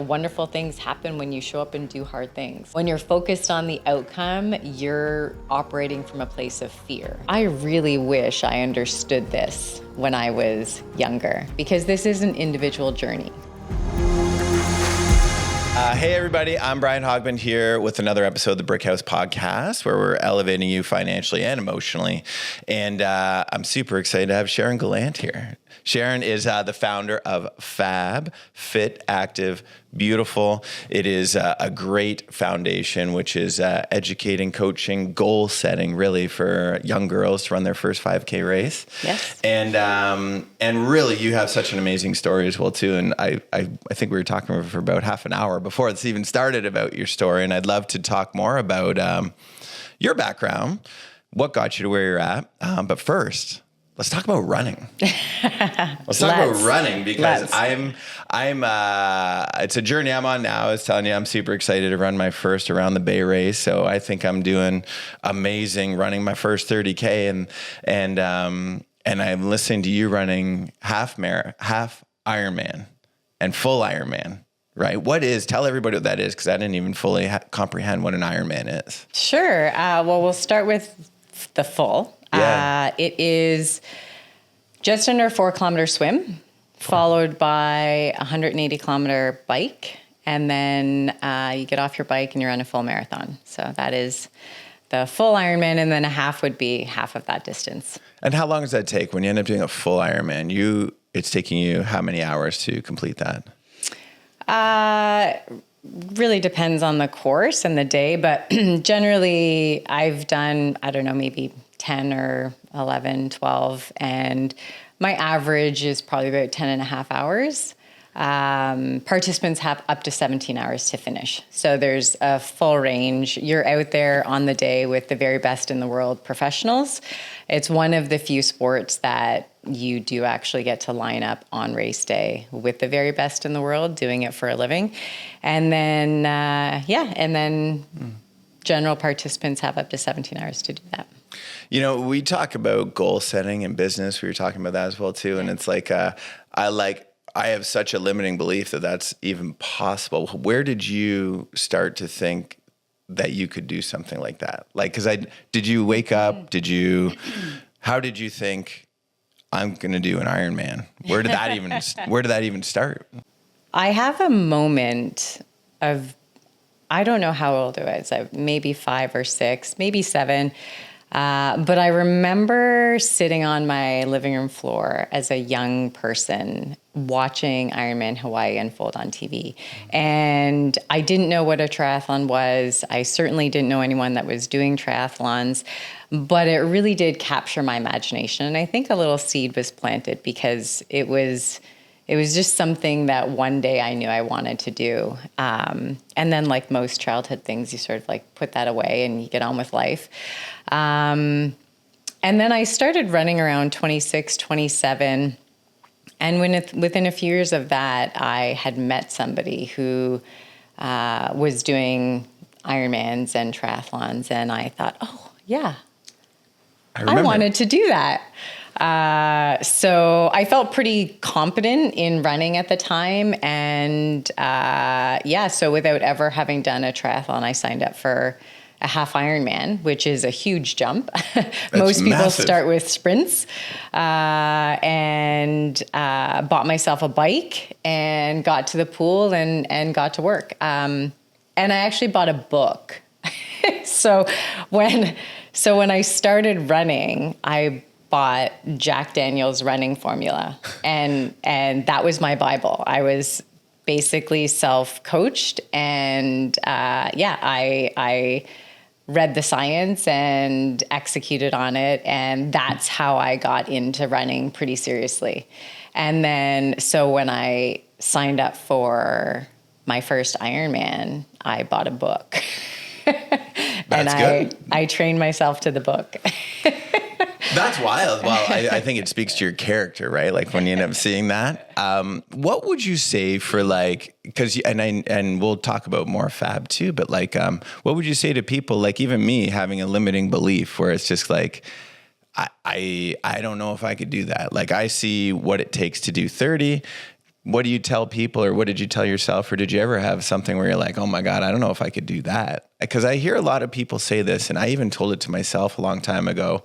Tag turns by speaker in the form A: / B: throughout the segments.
A: wonderful things happen when you show up and do hard things. When you're focused on the outcome, you're operating from a place of fear. I really wish I understood this when I was younger, because this is an individual journey.
B: Hey everybody, I'm Brian Hogman here with another episode of the Brick House Podcast, where we're elevating you financially and emotionally. And I'm super excited to have Sharon Gallant here. Sharon is the founder of FAB, Fit, Active, Beautiful. It is a great foundation, which is educating, coaching, goal setting, really, for young girls to run their first 5K race.
A: Yes.
B: And really, you have such an amazing story as well, too. And I think we were talking for about half an hour before this even started about your story. And I'd love to talk more about your background, what got you to where you're at. But first, let's talk about running. Let's talk about running, because I'm it's a journey I'm on now. I was telling you, I'm super excited to run my first Around the Bay race. So I think I'm doing amazing running my first 30K, and I'm listening to you running half Ironman and full Ironman. Right. Tell everybody what that is, because I didn't even fully comprehend what an Ironman is.
A: Sure. Well, we'll start with the full. Yeah. It is just under a 4-kilometer swim, followed by a 180-kilometer bike. And then you get off your bike and you run a full marathon. So that is the full Ironman. And then a half would be half of that distance. And
B: how long does that take when you end up doing a full Ironman? It's taking you how many hours to complete that?
A: Really depends on the course and the day, but generally I've done, maybe 10 or 11, 12, and my average is probably about 10 and a half hours. Participants have up to 17 hours to finish. So there's a full range. You're out there on the day with the very best in the world professionals. It's one of the few sports that you do actually get to line up on race day with the very best in the world doing it for a living. And then, general participants have up to 17 hours to do that.
B: We talk about goal setting in business. We were talking about that as well too. And it's like, I have such a limiting belief that that's even possible. Where did you start to think that you could do something like that? Did you wake up? How did you think, I'm going to do an Ironman? Where did that even start? I have a moment of, I don't know how old I was, maybe 5 or 6, maybe 7. But I remember sitting on my living room floor as a young person watching Ironman Hawaii unfold on TV. And I didn't know what a triathlon was. I certainly didn't know anyone that was doing triathlons, but it really did capture my imagination. And I think a little seed was planted, because it was just something that one day I knew I wanted to do. And then, like most childhood things, you sort of put that away and you get on with life. And then I started running around 26, 27. And within a few years of that, I had met somebody who was doing Ironmans and triathlons. And I thought, oh, yeah, I wanted to do that. So I felt pretty confident in running at the time. And so without ever having done a triathlon, I signed up for a half Ironman, which is a huge jump. Most people massive. Start with sprints, and bought myself a bike and got to the pool and got to work. And I actually bought a book. So when I started running, I bought Jack Daniel's running formula, and that was my Bible. I was basically self-coached, and I read the science and executed on it, and that's how I got into running pretty seriously. And then, so when I signed up for my first Ironman, I bought a book. And I trained myself to the book. That's wild. Well, I think it speaks to your character, right? When you end up seeing that. What would you say for because and we'll talk about more FAB too, but what would you say to people even me having a limiting belief where it's just I don't know if I could do that. I see what it takes to do 30. what do you tell people, or what did you tell yourself, or did you ever have something where you're like, oh my God, I don't know if I could do that? Because I hear a lot of people say this, and I even told it to myself a long time ago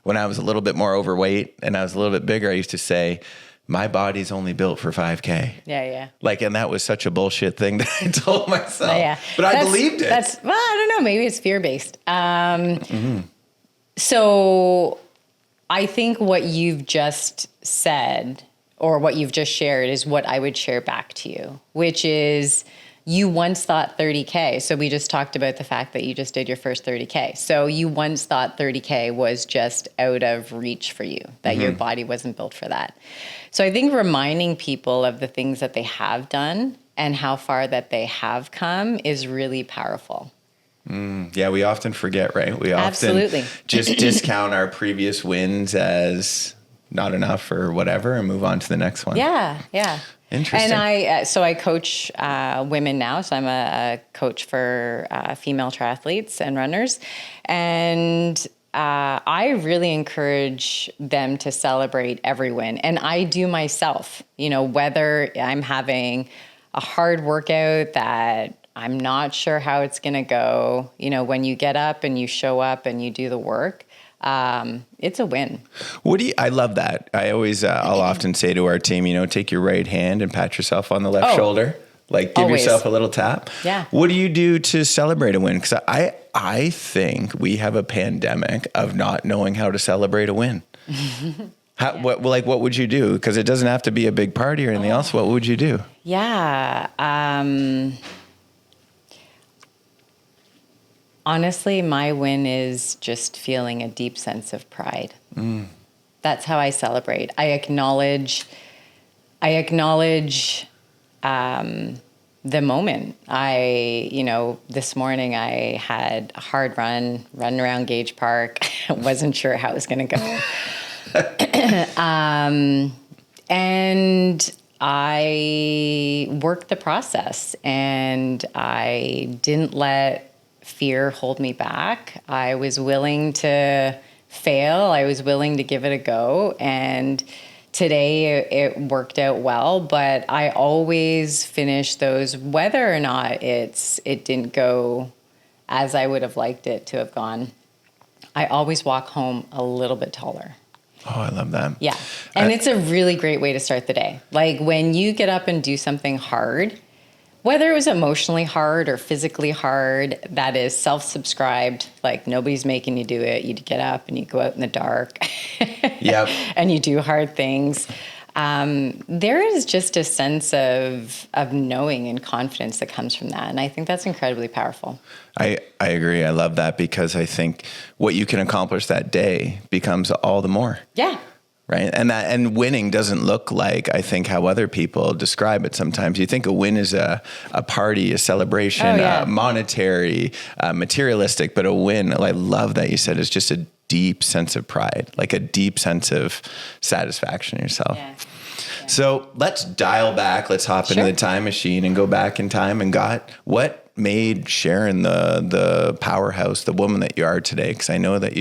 B: when I was a little bit more overweight and I was a little bit bigger. I used to say, my body's only built for 5K.
A: Yeah.
B: Like, and that was such a bullshit thing that I told myself.
A: Yeah.
B: But I believed it.
A: Well, I don't know. Maybe it's fear-based. So I think what you've just said, or what you've just shared, is what I would share back to you, which is, you once thought 30K. So we just talked about the fact that you just did your first 30K. So you once thought 30K was just out of reach for you, that your body wasn't built for that. So I think reminding people of the things that they have done and how far that they have come is really powerful.
B: Yeah, we often forget, right? We often
A: Absolutely.
B: just discount our previous wins as not enough or whatever and move on to the next one.
A: Yeah.
B: Interesting.
A: And I coach women now. So I'm a coach for female triathletes and runners. And I really encourage them to celebrate every win. And I do myself, whether I'm having a hard workout that I'm not sure how it's going to go. When you get up and you show up and you do the work, it's a win. I love that. I always, I'll often say to our team, take your right hand and pat yourself on the left shoulder. Like, give yourself a little tap. Yeah.
B: What do you do to celebrate a win? Because I think we have a pandemic of not knowing how to celebrate a win. What would you do? Because it doesn't have to be a big party or anything else. What would you do?
A: Yeah. Honestly, my win is just feeling a deep sense of pride. That's how I celebrate. I acknowledge the moment. This morning I had a hard run around Gage Park. I wasn't sure how it was going to go. And I worked the process, and I didn't let fear hold me back. I was willing to fail. I was willing to give it a go. And today it worked out well, but I always finish those, whether or not it didn't go as I would have liked it to have gone. I always walk home a little bit taller.
B: Oh, I love that.
A: Yeah. And it's a really great way to start the day. Like, when you get up and do something hard, whether it was emotionally hard or physically hard, that is self-subscribed, like nobody's making you do it. You get up and you go out in the dark.
B: Yep.
A: And you do hard things. There is just a sense of knowing and confidence that comes from that. And I think that's incredibly powerful.
B: I agree. I love that, because I think what you can accomplish that day becomes all the more.
A: Yeah.
B: Right. And winning doesn't look like, I think, how other people describe it. Sometimes you think a win is a party, a celebration, monetary, materialistic, but a win, I love that you said, is just a deep sense of pride, like a deep sense of satisfaction in yourself. Yeah. So let's dial back. Let's hop into the time machine and go back in time and what made Sharon the powerhouse, the woman that you are today? Because I know that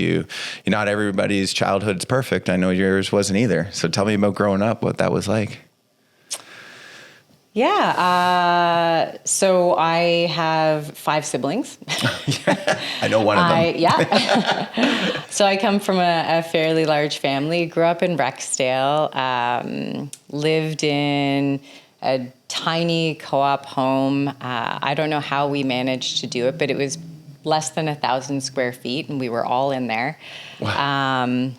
B: not everybody's childhood's perfect. I know yours wasn't either. So tell me about growing up, what that was like.
A: Yeah. So I have 5 siblings.
B: I know one of them.
A: Yeah. So I come from a fairly large family, grew up in Rexdale, lived in a tiny co-op home. I don't know how we managed to do it, but it was less than 1,000 square feet, and we were all in there. Wow.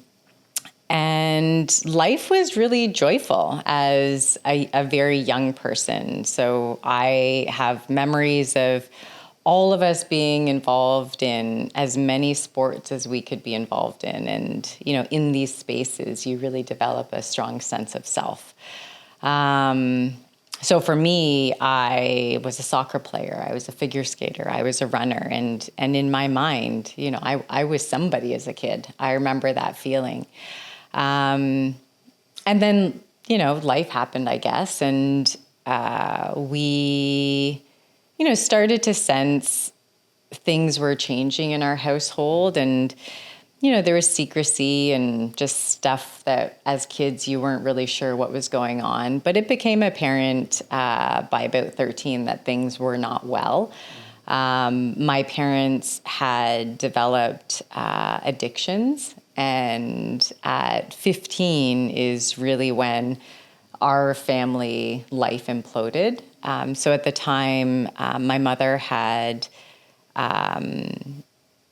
A: And life was really joyful as a very young person. So I have memories of all of us being involved in as many sports as we could be involved in. And, in these spaces, you really develop a strong sense of self. So for me, I was a soccer player. I was a figure skater. I was a runner. And in my mind, I was somebody as a kid. I remember that feeling. And then, life happened, I guess. And we, started to sense things were changing in our household. And, there was secrecy and just stuff that as kids you weren't really sure what was going on. But it became apparent by about 13 that things were not well. My parents had developed addictions, and at 15 is really when our family life imploded. So at the time, my mother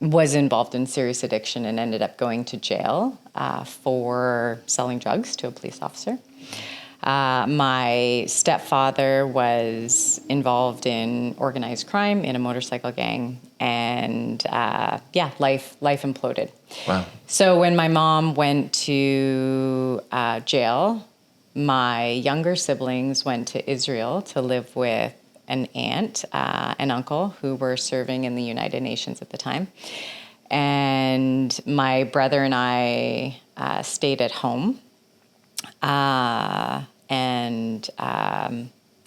A: was involved in serious addiction and ended up going to jail for selling drugs to a police officer. My stepfather was involved in organized crime in a motorcycle gang, and life imploded.
B: Wow.
A: So when my mom went to jail, my younger siblings went to Israel to live with an aunt and uncle who were serving in the United Nations at the time. And my brother and I stayed at home.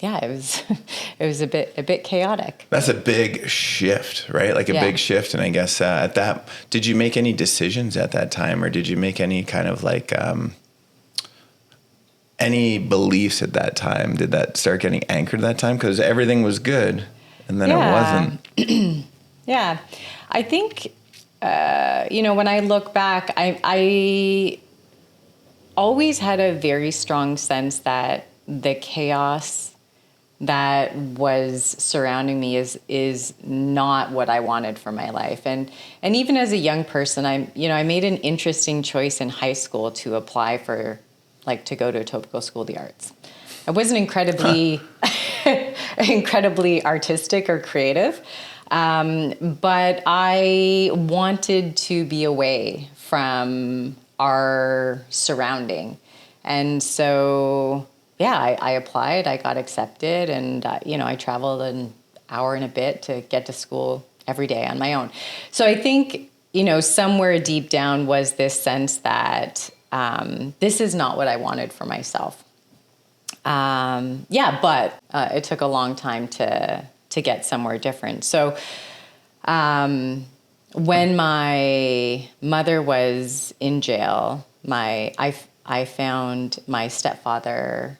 A: It was it was a bit chaotic.
B: That's a big shift, right? Like a big shift. And I guess did you make any decisions at that time, or did you make any kind of like any beliefs at that time? Did that start getting anchored at that time? Because everything was good, and then it wasn't.
A: Yeah, I think when I look back, I always had a very strong sense that the chaos that was surrounding me is not what I wanted for my life. And even as a young person, I made an interesting choice in high school to apply for, to go to Etobicoke School of the Arts. I wasn't incredibly artistic or creative, but I wanted to be away from our surrounding. And so, I applied, I got accepted, and, I traveled an hour and a bit to get to school every day on my own. So I think, somewhere deep down was this sense that this is not what I wanted for myself. But it took a long time to get somewhere different. So when my mother was in jail, I found my stepfather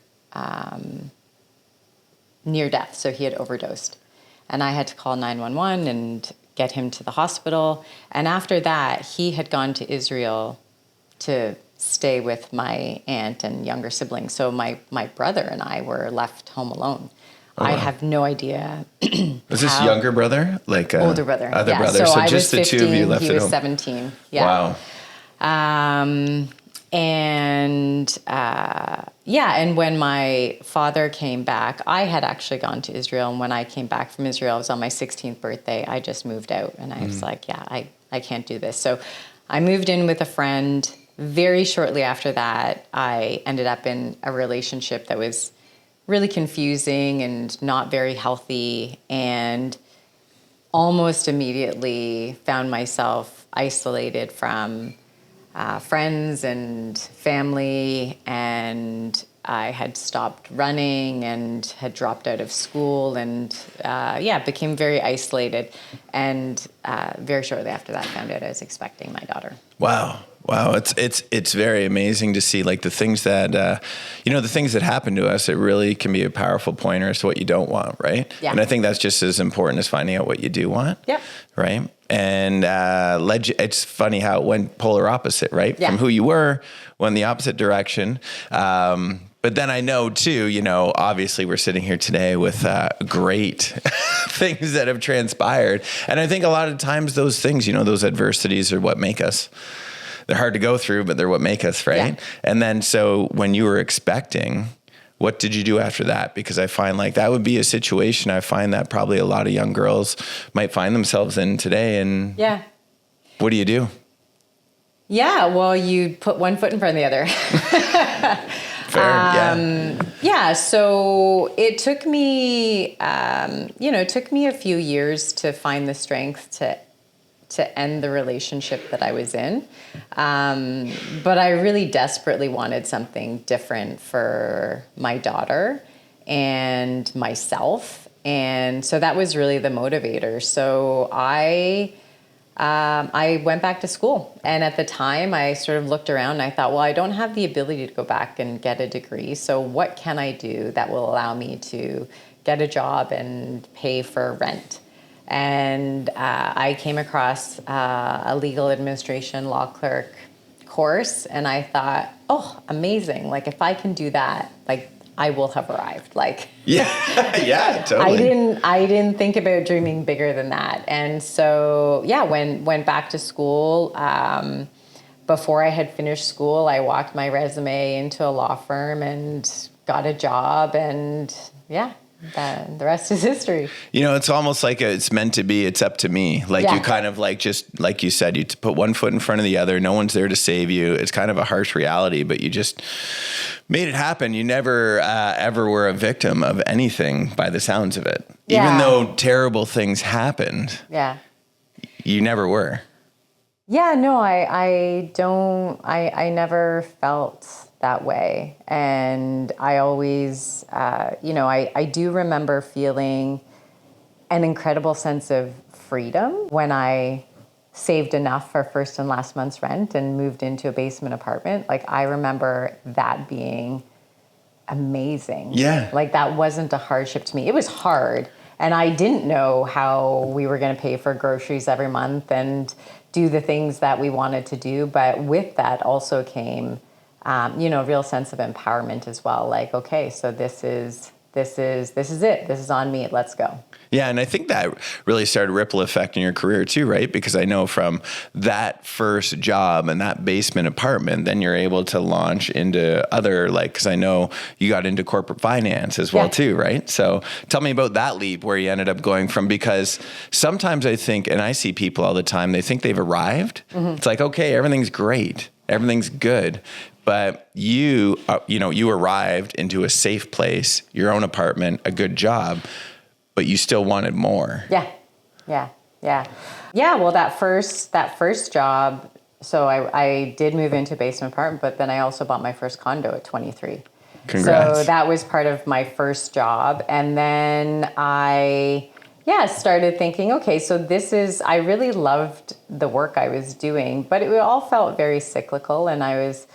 A: near death. So he had overdosed. And I had to call 911 and get him to the hospital. And after that, he had gone to Israel to stay with my aunt and younger siblings. So my brother and I were left home alone. Oh, wow. I have no idea.
B: Was this younger brother?
A: Older brother.
B: Other brother. So just the 15, two of you left at home.
A: He was 17. Yeah.
B: Wow.
A: And when my father came back, I had actually gone to Israel. And when I came back from Israel, it was on my 16th birthday. I just moved out, and I was like, I can't do this. So I moved in with a friend. Very shortly after that, I ended up in a relationship that was really confusing and not very healthy, and almost immediately found myself isolated from friends and family, and I had stopped running and had dropped out of school, and became very isolated. And very shortly after that, found out I was expecting my daughter.
B: Wow. It's very amazing to see the things that, the things that happen to us. It really can be a powerful pointer as to what you don't want. Right. Yeah. And I think that's just as important as finding out what you do want.
A: Yep.
B: Right. And it's funny how it went polar opposite, right?
A: Yeah.
B: From who you were, went the opposite direction. But then I know too, obviously we're sitting here today with great things that have transpired. And I think a lot of times those things, those adversities are what make us. They're hard to go through, but they're what make us, right? Yeah. And then so when you were expecting, what did you do after that? Because I find that would be a situation I find that probably a lot of young girls might find themselves in today. And what do you do? Yeah,
A: well, you put one foot in front of the other.
B: Fair,
A: so it took me, a few years to find the strength to end the relationship that I was in. But I really desperately wanted something different for my daughter and myself. And so that was really the motivator. So I I went back to school. And at the time, I sort of looked around and I thought, well, I don't have the ability to go back and get a degree. So what can I do that will allow me to get a job and pay for rent? And I came across a legal administration law clerk course, and I thought, oh, amazing. Like, if I can do that, like, I will have arrived. Like,
B: yeah, totally.
A: I didn't think about dreaming bigger than that. And so, yeah, went back to school. Before I had finished school, I walked my resume into a law firm and got a job, and yeah, the rest is history.
B: You know, it's almost like it's meant to be, it's up to me. Like you kind of like, just like you said, you put one foot in front of the other. No one's there to save you. It's kind of a harsh reality, but you just made it happen. You never ever were a victim of anything by the sounds of it.
A: Yeah.
B: Even though terrible things happened.
A: Yeah.
B: You never were.
A: Yeah, no, I never felt that way. And I always, I do remember feeling an incredible sense of freedom when I saved enough for first and last month's rent and moved into a basement apartment. Like, I remember that being amazing.
B: Yeah.
A: Like, that wasn't a hardship to me. It was hard. And I didn't know how we were going to pay for groceries every month and do the things that we wanted to do. But with that also came, a real sense of empowerment as well. Like, okay, so this is it. This is on me. Let's go.
B: Yeah. And I think that really started ripple effect in your career too, right? Because I know from that first job and that basement apartment, then you're able to launch into other, because I know you got into corporate finance as well too, right? So tell me about that leap where you ended up going from, because sometimes I think, and I see people all the time, they think they've arrived. Mm-hmm. It's like, okay, everything's great. Everything's good. But you arrived into a safe place, your own apartment, a good job, but you still wanted more.
A: Yeah. Well, that first job, so I did move into a basement apartment, but then I also bought my first condo at 23.
B: Congrats.
A: So that was part of my first job. And then I started thinking, okay, so I really loved the work I was doing, but it all felt very cyclical. And I was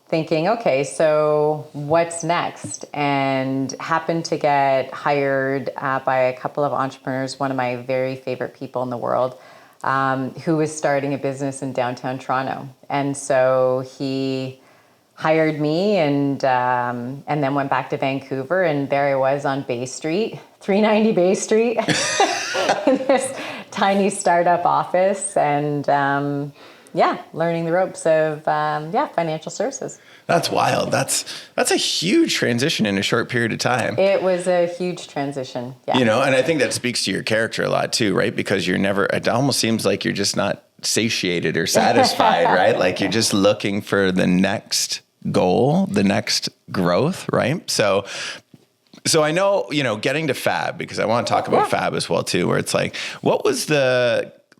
A: thinking, okay, so what's next? And happened to get hired by a couple of entrepreneurs, one of my very favorite people in the world, who was starting a business in downtown Toronto. And so he hired me and then went back to Vancouver, and there I was on Bay Street, 390 Bay Street, in this tiny startup office, and learning the ropes of financial services.
B: That's wild. That's a huge transition in a short period of time.
A: It was a huge transition. Yeah.
B: And I think that speaks to your character a lot too, right? Because it almost seems like you're just not satiated or satisfied, right? Like you're just looking for the next goal, the next growth, right? So I know, getting to FAB, because I want to talk about FAB as well too, where it's like,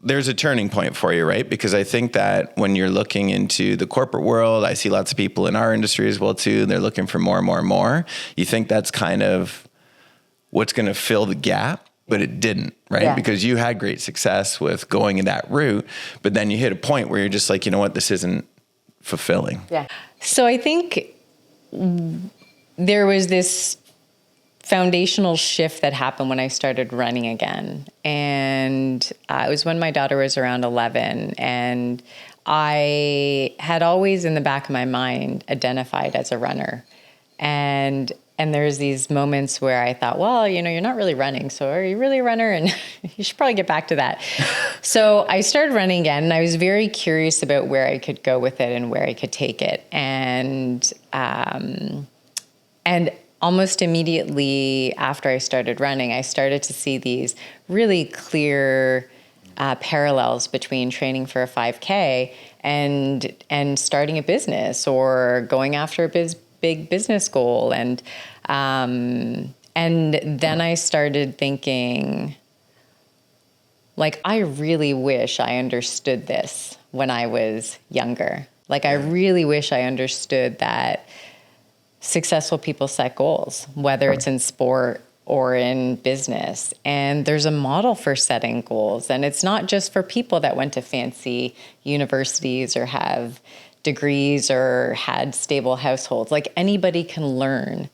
B: there's a turning point for you, right? Because I think that when you're looking into the corporate world, I see lots of people in our industry as well too, they're looking for more and more and more. You think that's kind of what's going to fill the gap, but it didn't, right? Yeah. Because you had great success with going in that route, but then you hit a point where you're just like, you know what, this isn't fulfilling.
A: Yeah. So I think there was this foundational shift that happened when I started running again. And it was when my daughter was around 11. And I had always in the back of my mind identified as a runner. And there's these moments where I thought, well, you're not really running. So are you really a runner? And you should probably get back to that. So I started running again, and I was very curious about where I could go with it and where I could take it. And almost immediately after I started running, I started to see these really clear parallels between training for a 5K and starting a business or going after a big business goal. And then I started thinking, like, I really wish I understood this when I was younger. Like, I really wish I understood that successful people set goals, whether it's in sport or in business. And there's a model for setting goals. And it's not just for people that went to fancy universities or have degrees or had stable households. Like anybody can learn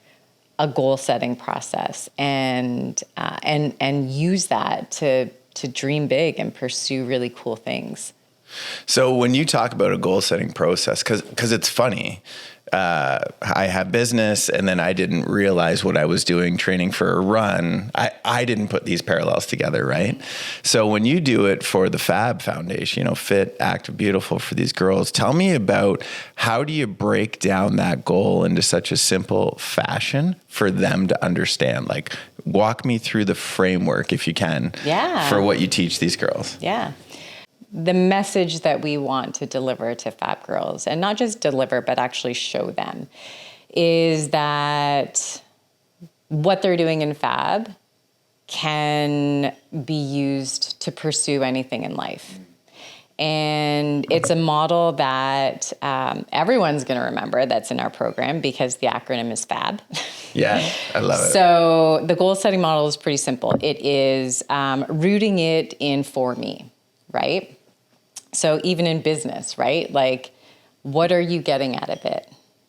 A: a goal setting process and use that to dream big and pursue really cool things.
B: So when you talk about a goal setting process, because it's funny, I have business and then I didn't realize what I was doing training for a run. I didn't put these parallels together, right? So when you do it for the FAB Foundation, fit, active, beautiful for these girls, tell me about how do you break down that goal into such a simple fashion for them to understand? Like walk me through the framework if you can for what you teach these girls.
A: Yeah. The message that we want to deliver to FAB girls, and not just deliver, but actually show them, is that what they're doing in FAB can be used to pursue anything in life. And it's a model that everyone's going to remember that's in our program because the acronym is FAB.
B: Yeah, I love it.
A: So the goal setting model is pretty simple. It is rooting it in for me, right? So even in business, right? Like, what are you getting out of it?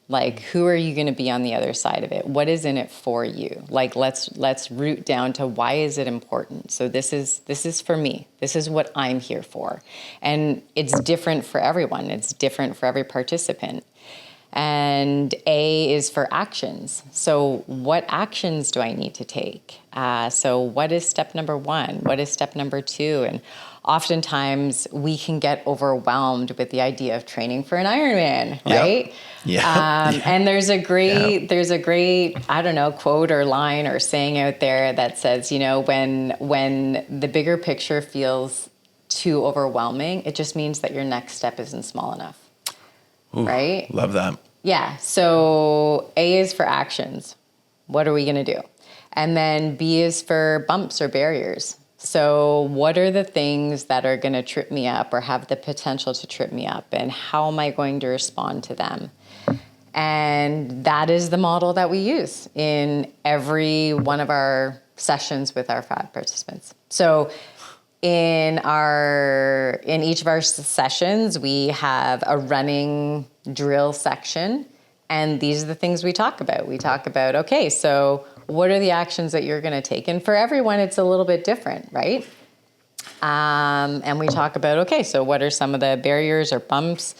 A: Like, who are you going to be on the other side of it? What is in it for you? Like, let's root down to why is it important? So this is for me. This is what I'm here for. And it's different for everyone. It's different for every participant. And A is for actions. So what actions do I need to take? So what is step number 1? What is step number 2? And oftentimes we can get overwhelmed with the idea of training for an Ironman, right?
B: Yeah.
A: And there's a great, I don't know, quote or line or saying out there that says, when the bigger picture feels too overwhelming, it just means that your next step isn't small enough.
B: Ooh,
A: right?
B: Love that.
A: Yeah. So A is for actions. What are we going to do? And then B is for bumps or barriers. So what are the things that are going to trip me up or have the potential to trip me up? And how am I going to respond to them? And that is the model that we use in every one of our sessions with our FAB participants. So in each of our sessions, we have a running drill section, and these are the things we talk about. We talk about, okay, so what are the actions that you're going to take? And for everyone, it's a little bit different, right? And we talk about, okay, so what are some of the barriers or bumps?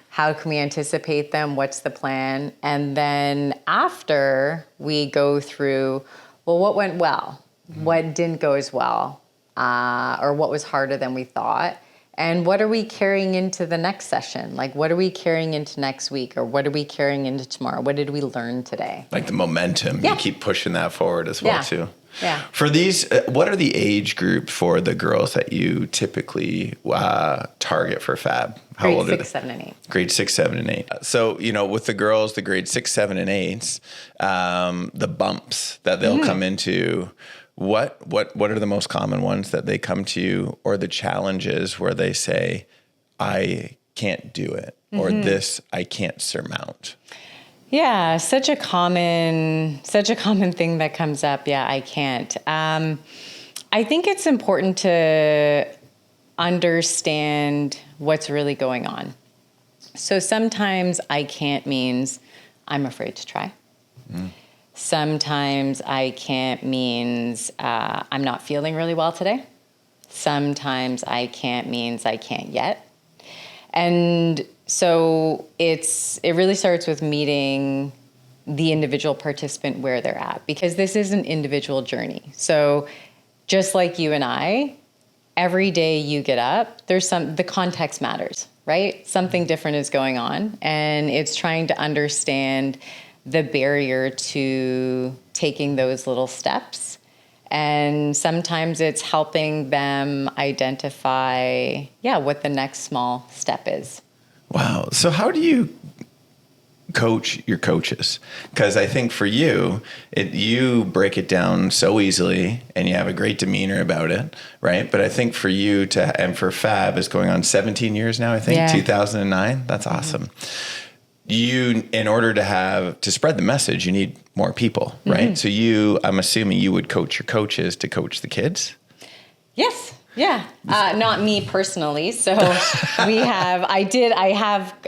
A: How can we anticipate them? What's the plan? And then after, we go through, well, what went well? What didn't go as well? Or what was harder than we thought? And what are we carrying into the next session? Like, what are we carrying into next week? Or what are we carrying into tomorrow? What did we learn today?
B: Like the momentum, you keep pushing that forward as well, too.
A: Yeah.
B: For these, what are the age group for the girls that you typically target for FAB? How
A: Grade
B: old
A: 6,
B: are they?
A: 7, and 8.
B: Grade 6, 7, and 8. So, with the girls, the grade 6, 7, and 8s, the bumps that they'll come into, what are the most common ones that they come to you, or the challenges where they say, I can't do it, or this I can't surmount?
A: Yeah, such a common thing that comes up. Yeah, I can't. I think it's important to understand what's really going on. So sometimes I can't means I'm afraid to try. Sometimes I can't means I'm not feeling really well today. Sometimes I can't means I can't yet. And so it really starts with meeting the individual participant where they're at, because this is an individual journey. So just like you and I, every day you get up, the context matters, right? Something different is going on, and it's trying to understand the barrier to taking those little steps. And sometimes it's helping them identify, what the next small step is.
B: Wow. So how do you coach your coaches? Because I think for you, you break it down so easily and you have a great demeanor about it, right? But I think for you and for FAB is going on 17 years now, I think, 2009. That's awesome. in order to spread the message, you need more people, right? So I'm assuming you would coach your coaches to coach the kids.
A: Yes. Yeah. Not me personally. So I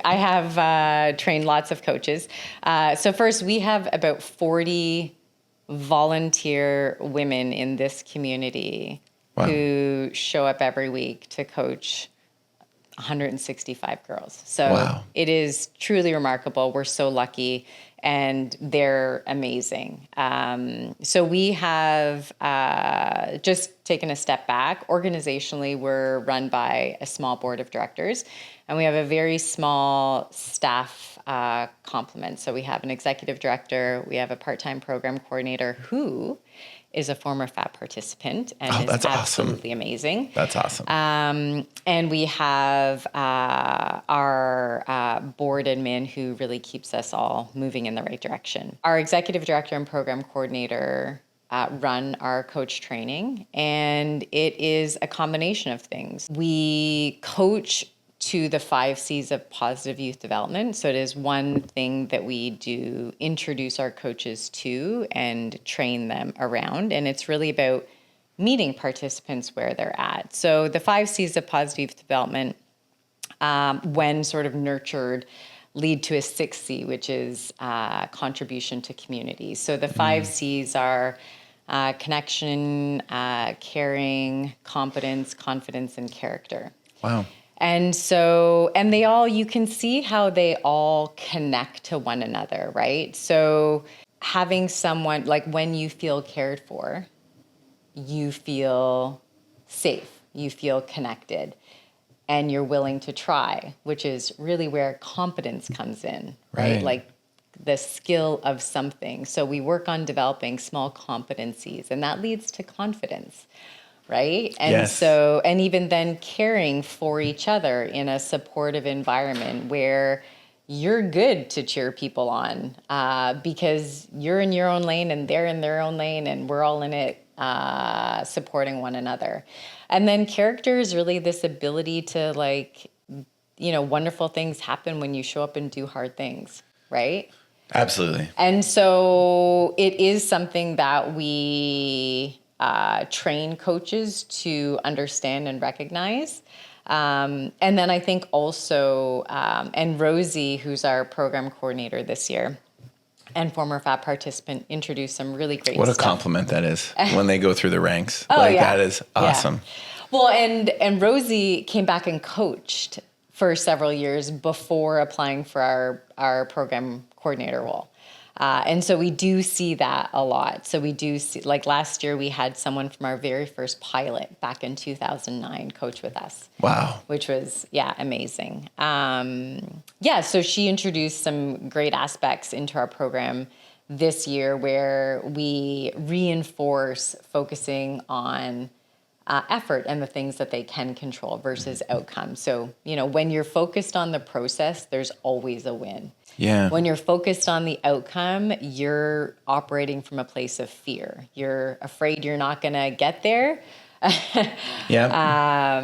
A: have trained lots of coaches. So first we have about 40 volunteer women in this community who show up every week to coach 165 girls. So it is truly remarkable. We're so lucky, and they're amazing. So we have just taken a step back. Organizationally, we're run by a small board of directors, and we have a very small staff complement. So we have an executive director, we have a part-time program coordinator who is a former FAB participant and is absolutely amazing.
B: That's awesome.
A: And we have our board admin who really keeps us all moving in the right direction. Our executive director and program coordinator run our coach training, and it is a combination of things. We coach to the 5 C's of positive youth development. So it is one thing that we do introduce our coaches to and train them around. And it's really about meeting participants where they're at. So the 5 C's of positive youth development, when sort of nurtured, lead to a 6th C, which is contribution to community. So the 5 C's are connection, caring, competence, confidence, and character.
B: Wow.
A: And so, and they all, you can see how they all connect to one another, right? So having someone, like when you feel cared for, you feel safe, you feel connected, and you're willing to try, which is really where competence comes in, right? Like the skill of something. So we work on developing small competencies, and that leads to confidence. Right? And so, and even then caring for each other in a supportive environment where you're good to cheer people on because you're in your own lane and they're in their own lane and we're all in it supporting one another. And then character is really this ability to wonderful things happen when you show up and do hard things, right?
B: Absolutely.
A: And so it is something that we train coaches to understand and recognize. And then I think also, and Rosie, who's our program coordinator this year and former FAB participant, introduced some really great
B: stuff. What a compliment that is when they go through the ranks. That is awesome.
A: Yeah. Well, and Rosie came back and coached for several years before applying for our program coordinator role. And so we do see that a lot. So we do see, like last year, we had someone from our very first pilot back in 2009 coach with us.
B: Wow.
A: Which was, amazing. So she introduced some great aspects into our program this year where we reinforce focusing on effort and the things that they can control versus outcomes. So, when you're focused on the process, there's always a win.
B: Yeah.
A: When you're focused on the outcome, you're operating from a place of fear. You're afraid you're not going to get there.
B: Yeah.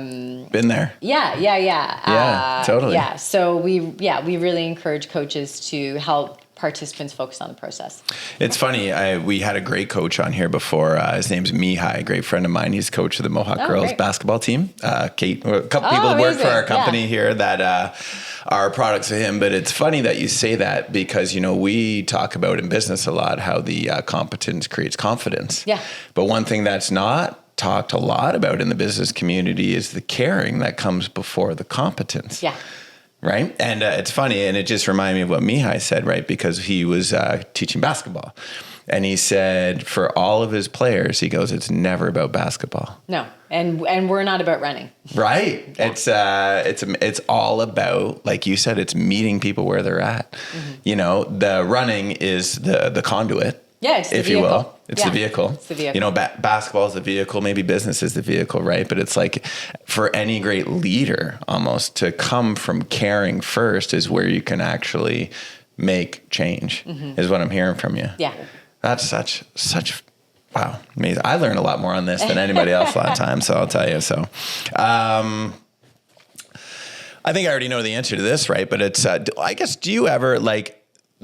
B: Been there.
A: Yeah.
B: Yeah, totally.
A: Yeah. So we really encourage coaches to help participants focus on the process.
B: It's funny. We had a great coach on here before. His name's Mihai, a great friend of mine. He's coach of the Mohawk girls basketball team. Kate, a couple people that work for our company here that are products of him. But it's funny that you say that because, we talk about in business a lot how the competence creates confidence.
A: Yeah.
B: But one thing that's not talked a lot about in the business community is the caring that comes before the competence.
A: Yeah.
B: Right. And it's funny. And it just reminded me of what Mihai said, right? Because he was teaching basketball. And he said for all of his players, he goes, it's never about basketball.
A: No. And we're not about running.
B: Right. Yeah. It's all about, like you said, it's meeting people where they're at. Mm-hmm. The running is the conduit.
A: Yeah, it's the
B: if
A: vehicle.
B: you will. It's the vehicle.
A: It's the vehicle.
B: Basketball is the vehicle. Maybe business is the vehicle, right? But it's like for any great leader almost to come from caring first is where you can actually make change is what I'm hearing from you.
A: Yeah.
B: That's such wow, amazing. I learned a lot more on this than anybody else last time, so I'll tell you. So, I think I already know the answer to this, right? But it's, I guess, do you ever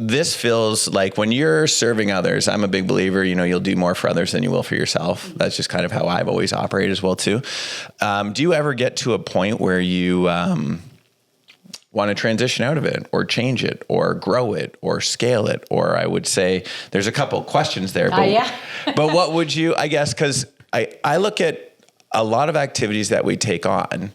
B: this feels like when you're serving others, I'm a big believer, you'll do more for others than you will for yourself. That's just kind of how I've always operated as well too. Do you ever get to a point where you want to transition out of it or change it or grow it or scale it? Or I would say there's a couple questions there, but,
A: yeah.
B: but what would you, I guess, because I look at a lot of activities that we take on.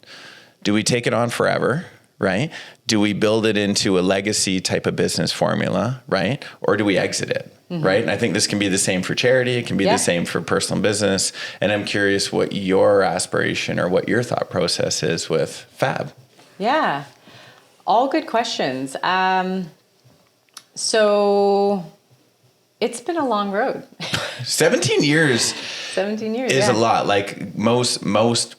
B: Do we take it on forever? Right? Do we build it into a legacy type of business formula, right? Or do we exit it, right? And I think this can be the same for charity. It can be the same for personal business. And I'm curious what your aspiration or what your thought process is with FAB.
A: Yeah, all good questions. So it's been a long road.
B: 17 years.
A: 17 years
B: is a lot. Like most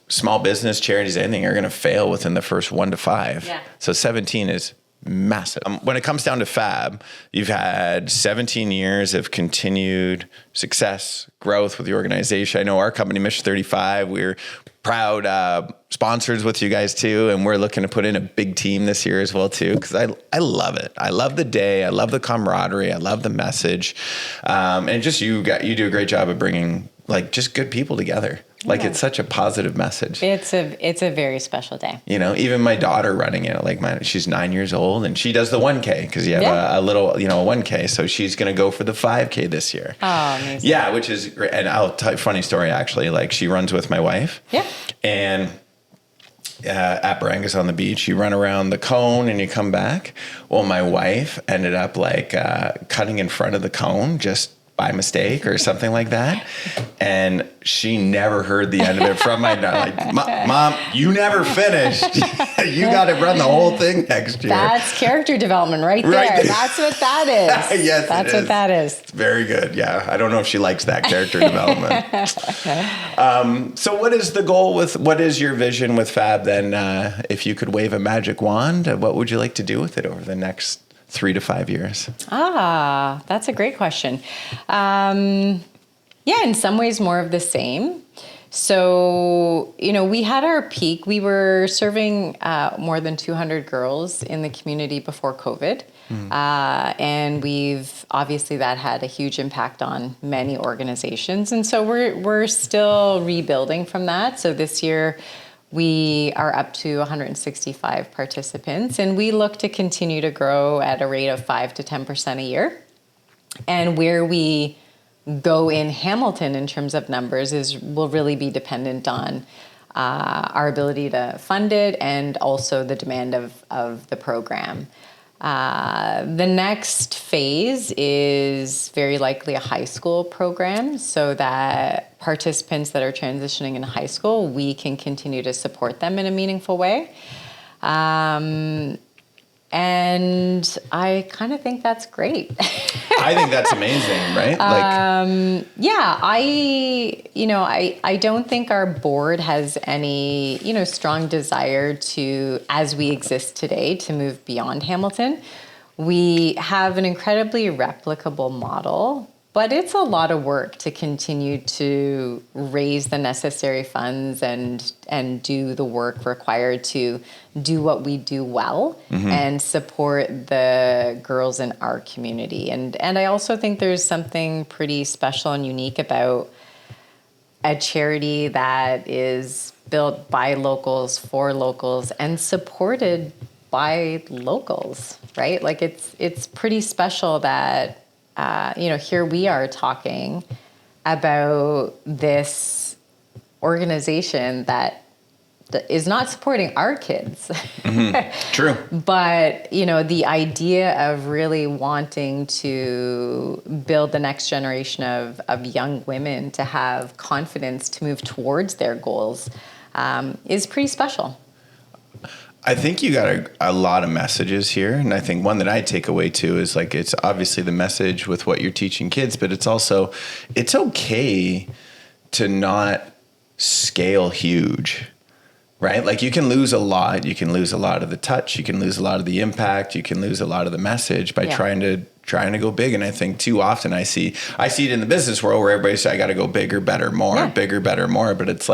B: small business charities, anything, are going to fail within the first 1 to 5.
A: Yeah.
B: So 17 is massive. When it comes down to FAB, you've had 17 years of continued success, growth with the organization. I know our company, Mission 35, we're proud sponsors with you guys too, and we're looking to put in a big team this year as well too, because I love it. I love the day. I love the camaraderie. I love the message, and just you do a great job of bringing just good people together. It's such a positive message.
A: It's a very special day.
B: Even my daughter running it, she's 9 years old and she does the 1K because you have a little, a 1K. So she's going to go for the 5K this year.
A: Oh, amazing.
B: Yeah, which is great. And I'll tell you a funny story, actually. She runs with my wife.
A: Yeah.
B: And at Barangas on the beach, you run around the cone and you come back. Well, my wife ended up cutting in front of the cone just by mistake or something like that. And she never heard the end of it from my dad. Mom, you never finished. You got to run the whole thing next year.
A: That's character development right there.
B: Right there.
A: That's what that is.
B: Yes,
A: that's what that is.
B: It's very good. Yeah. I don't know if she likes that character development. So what is the goal what is your vision with FAB then? If you could wave a magic wand, what would you like to do with it over the next 3 to 5 years?
A: That's a great question. In some ways more of the same. So, we had our peak. We were serving more than 200 girls in the community before COVID. And obviously that had a huge impact on many organizations. And so we're still rebuilding from that. So this year, we are up to 165 participants, and we look to continue to grow at a rate of 5 to 10% a year. And where we go in Hamilton in terms of numbers will really be dependent on our ability to fund it and also the demand of the program. The next phase is very likely a high school program, so that participants that are transitioning in high school, we can continue to support them in a meaningful way. And I kind of think that's great.
B: I think that's amazing, right?
A: I don't think our board has any, strong desire to, as we exist today, to move beyond Hamilton. We have an incredibly replicable model, but it's a lot of work to continue to raise the necessary funds and do the work required to do what we do well and support the girls in our community. And I also think there's something pretty special and unique about a charity that is built by locals for locals and supported by locals, right? It's pretty special that here we are talking about this organization that is not supporting our kids.
B: True.
A: But, the idea of really wanting to build the next generation of young women to have confidence to move towards their goals is pretty special.
B: I think you got a lot of messages here. And I think one that I take away too is it's obviously the message with what you're teaching kids, but it's also, it's okay to not scale huge, right? You can lose a lot. You can lose a lot of the touch. You can lose a lot of the impact. You can lose a lot of the message by trying to go big. And I think too often I see it in the business world where everybody says, I got to go bigger, better, more, bigger, better, more. But it's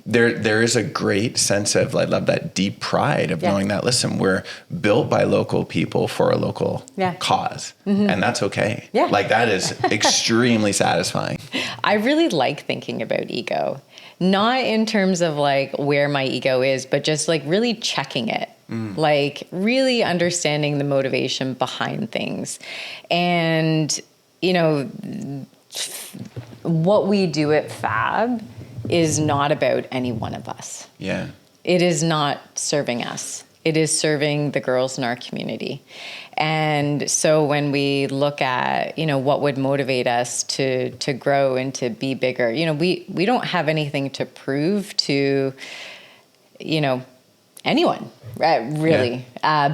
B: there is a great sense of, I love that deep pride of knowing that, listen, we're built by local people for a local cause, and that's okay.
A: Yeah.
B: Like that is extremely satisfying.
A: I really like thinking about ego, not in terms of like where my ego is, but just like really checking it. Like really understanding the motivation behind things. And, you know, what we do at FAB is not about any one of us.
B: Yeah.
A: It is not serving us. It is serving the girls in our community. And so when we look at, you know, what would motivate us to grow and to be bigger, you know, we don't have anything to prove to, you know, anyone, right? Really,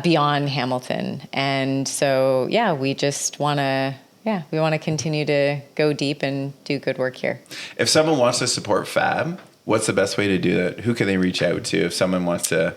A: beyond Hamilton. And so, we just want to, we want to continue to go deep and do good work here.
B: If someone wants to support FAB, what's the best way to do that? Who can they reach out to if someone wants to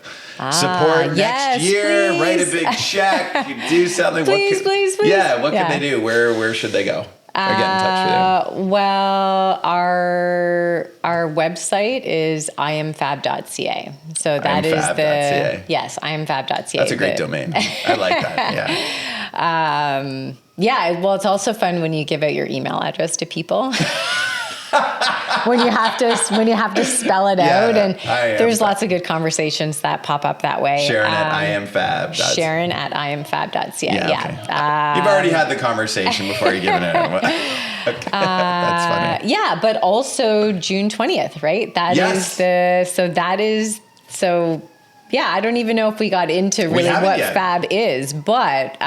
B: support next year,
A: please.
B: write a big check, do something?
A: Please.
B: Yeah, what can they do? Where should they go? Or get in touch with you?
A: Well, our website is iamfab.ca. So that is iamfab.ca.
B: That's a great domain. I like that. Yeah.
A: Well, it's also fun when you give out your email address to people. when you have to spell it out, and there's lots of good conversations that pop up that way.
B: Sharon at iamfab.
A: Sharon at iamfab.ca.
B: Okay. You've already had the conversation before you give it out. Okay. That's funny.
A: Yeah, but also June 20th, right? I don't even know if we got into really what FAB is, but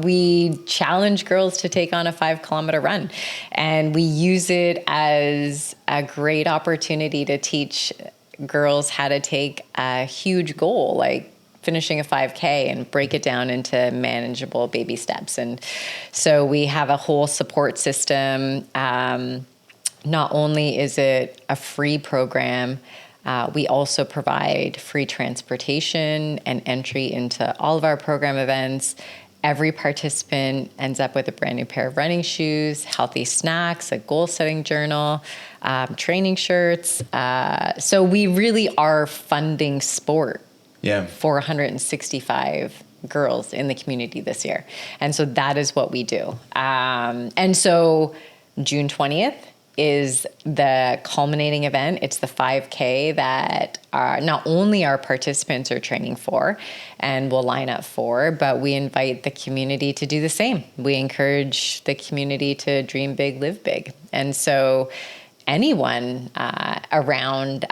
A: we challenge girls to take on a 5-kilometer run. And we use it as a great opportunity to teach girls how to take a huge goal, like finishing a 5K, and break it down into manageable baby steps. And so we have a whole support system. Not only is it a free program, we also provide free transportation and entry into all of our program events. Every participant ends up with a brand new pair of running shoes, healthy snacks, a goal-setting journal, training shirts. So we really are funding sport for 165 girls in the community this year. And so that is what we do. And so June 20th is the culminating event. It's the 5K that not only our participants are training for and will line up for, but we invite the community to do the same. We encourage the community to dream big, live big. And so anyone around,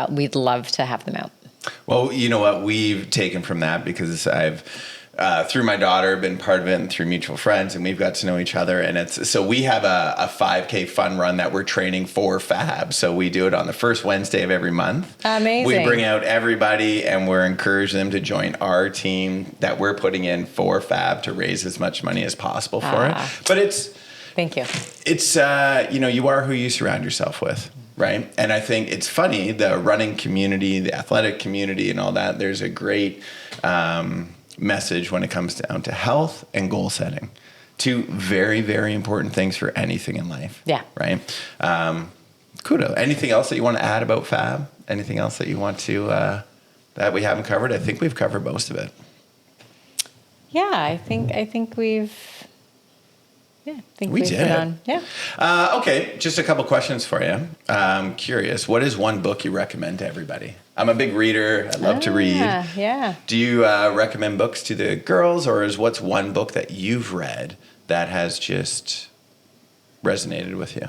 A: we'd love to have them out.
B: Well, you know what we've taken from that, because I've through my daughter, been part of it, and through mutual friends, and we've got to know each other. And so we have a 5K fun run that we're training for FAB. So we do it on the first Wednesday of every month.
A: Amazing.
B: We bring out everybody, and we're encouraging them to join our team that we're putting in for FAB to raise as much money as possible for it. But
A: thank you.
B: It's, you are who you surround yourself with. Right. And I think it's funny, the running community, the athletic community and all that, there's a great message when it comes down to health and goal setting. Two very, very important things for anything in life. Yeah. Right. Kudos. Anything else that you want to add about FAB? Anything else that you want to, that we haven't covered? I think we've covered most of it. Yeah, I think we've... Yeah, I think we did. Yeah. Okay, just a couple questions for you. I'm curious, what is one book you recommend to everybody? I'm a big reader. I love to read. Yeah. Do you recommend books to the girls, or what's one book that you've read that has just resonated with you?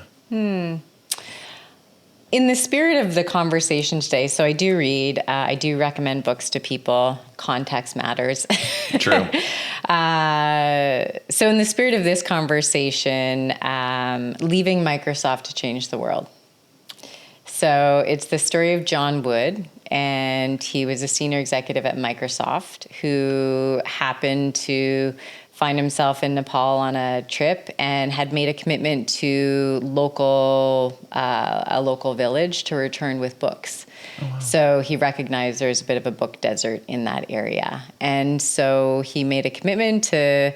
B: In the spirit of the conversation today, so I do read. I do recommend books to people. Context matters. True. So in the spirit of this conversation, leaving Microsoft to change the world. So it's the story of John Wood, and he was a senior executive at Microsoft who happened to find himself in Nepal on a trip and had made a commitment to a local village to return with books. Oh, wow. So he recognized there's a bit of a book desert in that area. And so he made a commitment to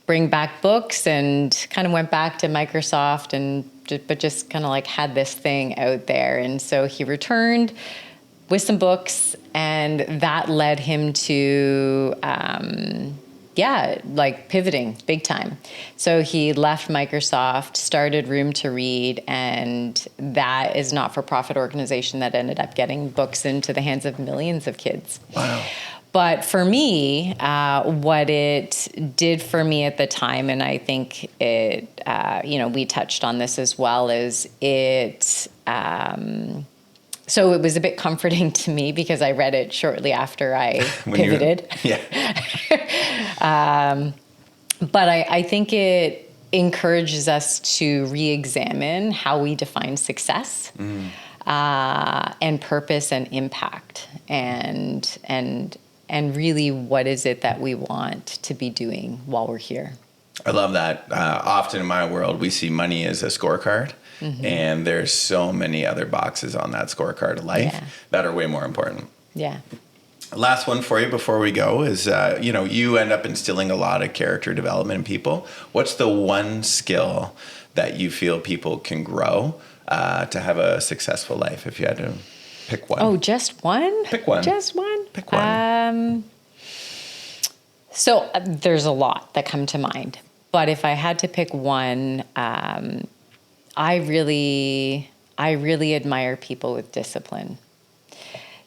B: bring back books and kind of went back to Microsoft but just kind of like had this thing out there. And so he returned
A: with some books, and that led him to, like pivoting big time. So he left Microsoft, started Room to Read, and that is a not-for-profit organization that ended up getting books into the hands of millions of kids.
B: Wow.
A: But for me, what it did for me at the time, and I think it, we touched on this as well, is it, so it was a bit comforting to me because I read it shortly after I pivoted. But I think it encourages us to re-examine how we define success, and purpose and impact, and really what is it that we want to be doing while we're here.
B: I love that. Often in my world, we see money as a scorecard, and there's so many other boxes on that scorecard of life that are way more important.
A: Yeah.
B: Last one for you before we go is, you end up instilling a lot of character development in people. What's the one skill that you feel people can grow to have a successful life, if you had to pick one?
A: Oh, just one?
B: Pick one.
A: Just one?
B: Pick one.
A: So there's a lot that come to mind. But if I had to pick one, I really admire people with discipline.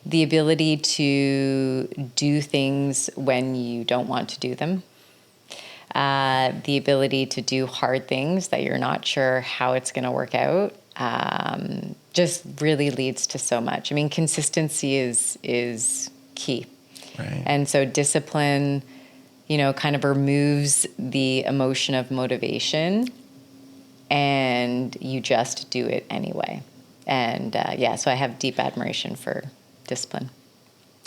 A: The ability to do things when you don't want to do them. The ability to do hard things that you're not sure how it's going to work out. Just really leads to so much. I mean, consistency is key.
B: Right.
A: And so discipline, kind of removes the emotion of motivation, and you just do it anyway. And so I have deep admiration for discipline.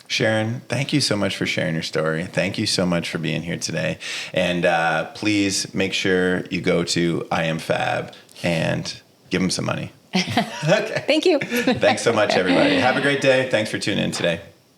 B: Sharon, thank you so much for sharing your story. Thank you so much for being here today. And please make sure you go to I Am Fab and give them some money. Okay.
A: Thank you.
B: Thanks so much, everybody. Have a great day. Thanks for tuning in today.